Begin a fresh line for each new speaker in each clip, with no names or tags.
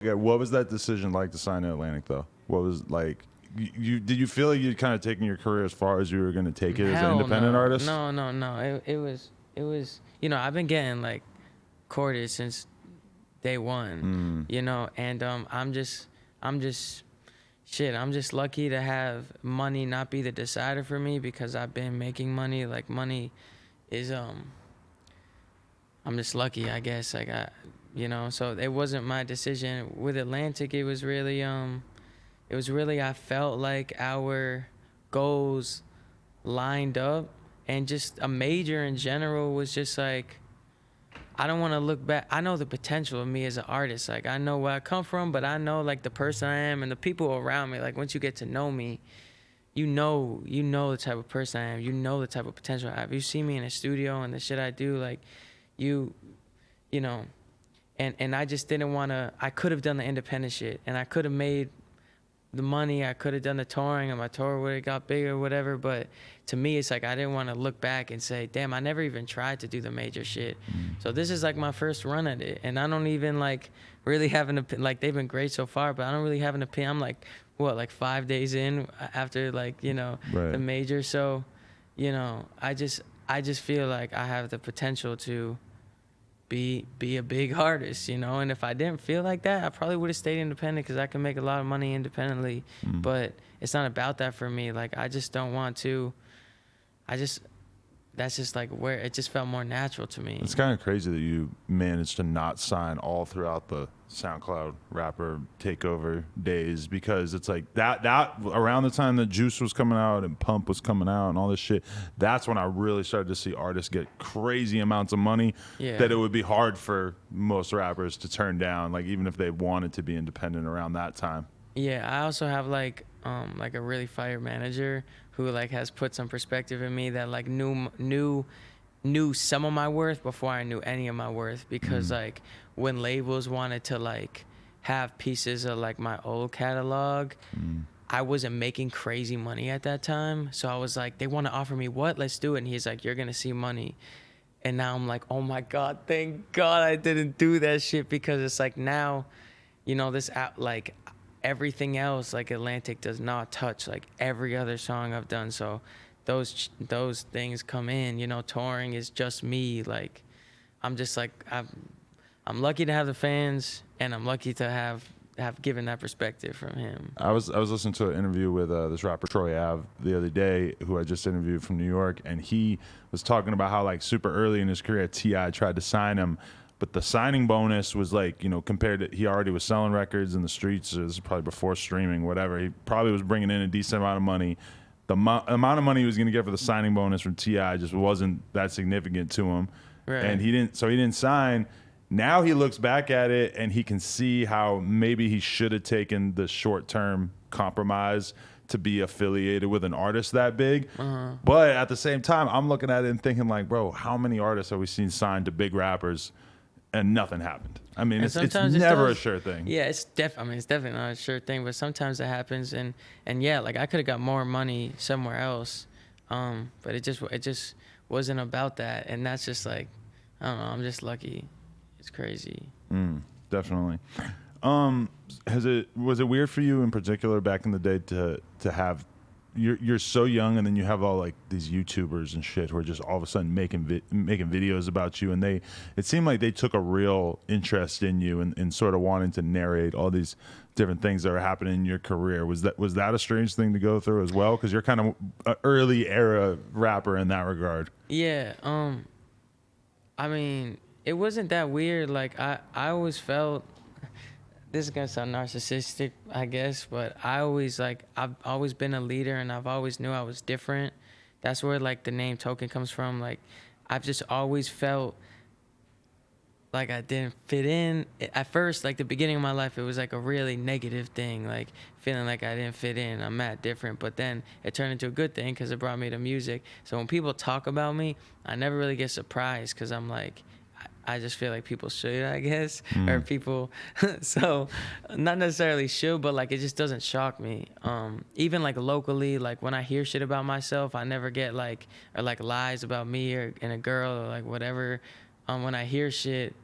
Yeah, what was that decision like to sign to Atlantic though? What was like you did you feel like you'd kind of taken your career as far as you were going to take it as an
Hell
independent
no,
artist?
no. It was. I've been getting like courted since day one.
Mm,
And I'm just shit. I'm just lucky to have money not be the decider for me because I've been making money. Like money is I'm just lucky, I guess. I got, so it wasn't my decision with Atlantic. It was really I felt like our goals lined up, and just a major in general was just like I don't want to look back. I know the potential of me as an artist. Like I know where I come from, but I know like the person I am and the people around me. Like once you get to know me, you know the type of person I am. You know the type of potential I have. You see me in the studio and the shit I do, like you you know, and I just didn't want to. I could have done the independent shit, and I could have made the money. I could have done the touring, and my tour would have got bigger, or whatever. But to me, it's like I didn't want to look back and say, "Damn, I never even tried to do the major shit."
mm.
So this is like my first run at it, and I don't even like really have an opinion. Like they've been great so far, but I don't really have an opinion. I'm like, what, like 5 days in after like the
Right.
major. So, I just feel like I have the potential to be a big artist, and if I didn't feel like that, I probably would have stayed independent because I can make a lot of money independently.
Mm.
But it's not about that for me. Like I just don't want to. I just That's just like where it just felt more natural to me.
It's kind of crazy that you managed to not sign all throughout the SoundCloud rapper takeover days, because it's like that around the time that Juice was coming out and Pump was coming out and all this shit, that's when I really started to see artists get crazy amounts of money
Yeah.
that it would be hard for most rappers to turn down, like even if they wanted to be independent around that time.
Yeah, I also have like a really fire manager who like has put some perspective in me that like knew some of my worth before I knew any of my worth, because like when labels wanted to like have pieces of like my old catalog, I wasn't making crazy money at that time. So I was like, they want to offer me what? Let's do it. And he's like, you're going to see money. And now I'm like, oh my God, thank God I didn't do that shit, because it's like now, this app, like everything else, like Atlantic does not touch like every other song I've done. So those things come in, touring is just me. Like I'm just like, I'm lucky to have the fans, and I'm lucky to have given that perspective from him.
I was listening to an interview with this rapper Troy Ave the other day, who I just interviewed from New York, and he was talking about how like super early in his career, T.I. tried to sign him, but the signing bonus was like, compared to, he already was selling records in the streets. This is probably before streaming, whatever. He probably was bringing in a decent amount of money. The amount of money he was going to get for the signing bonus from T.I. just wasn't that significant to him,
Right.
and he didn't sign. Now he looks back at it and he can see how maybe he should have taken the short-term compromise to be affiliated with an artist that big. But at the same time, I'm looking at it and thinking like, bro, how many artists have we seen signed to big rappers and nothing happened? I mean,
And
it's
sometimes it
never a
does.
sure thing.
Yeah, it's definitely not a sure thing, but sometimes it happens, and yeah, like I could have got more money somewhere else, but it just wasn't about that, and that's just like, I don't know, I'm just lucky. It's crazy.
Definitely. Was it weird for you in particular back in the day to have, you're so young, and then you have all like these YouTubers and shit who are just all of a sudden making videos about you, and it seemed like they took a real interest in you and sort of wanting to narrate all these different things that are happening in your career. Was that a strange thing to go through as well? Because you're kind of an early era rapper in that regard.
Yeah, I mean, it wasn't that weird. Like I always felt, this is gonna sound narcissistic, I guess, but I've always been a leader, and I've always knew I was different. That's where like the name Token comes from. Like I've just always felt like I didn't fit in. At first, like the beginning of my life, it was like a really negative thing, like feeling like I didn't fit in. I'm mad different, but then it turned into a good thing because it brought me to music. So when people talk about me, I never really get surprised, because I'm like, I just feel like people should, I guess, or people, so not necessarily should, but like it just doesn't shock me. Even like locally, like when I hear shit about myself, I never get like, or like lies about me or in a girl or like whatever. When I hear shit,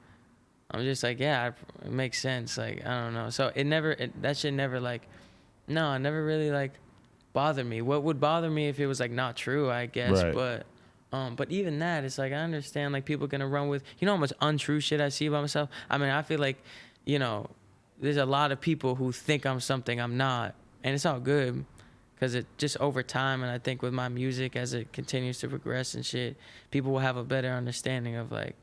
I'm just like, yeah, it makes sense. Like, I don't know. So that shit never like, no, it never really like bothered me. What would bother me if it was like not true, I guess.
Right.
But even that, it's like I understand like people gonna run with, you know how much untrue shit I see about myself. I mean, I feel like, you know, there's a lot of people who think I'm something I'm not, and it's all good, because it just over time, and I think with my music as it continues to progress and shit, people will have a better understanding of like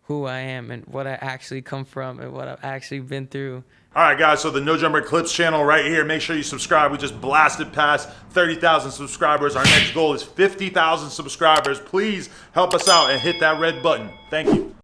who I am and what I actually come from and what I've actually been through.
All right, guys, so the No Jumper Clips channel right here. Make sure you subscribe. We just blasted past 30,000 subscribers. Our next goal is 50,000 subscribers. Please help us out and hit that red button. Thank you.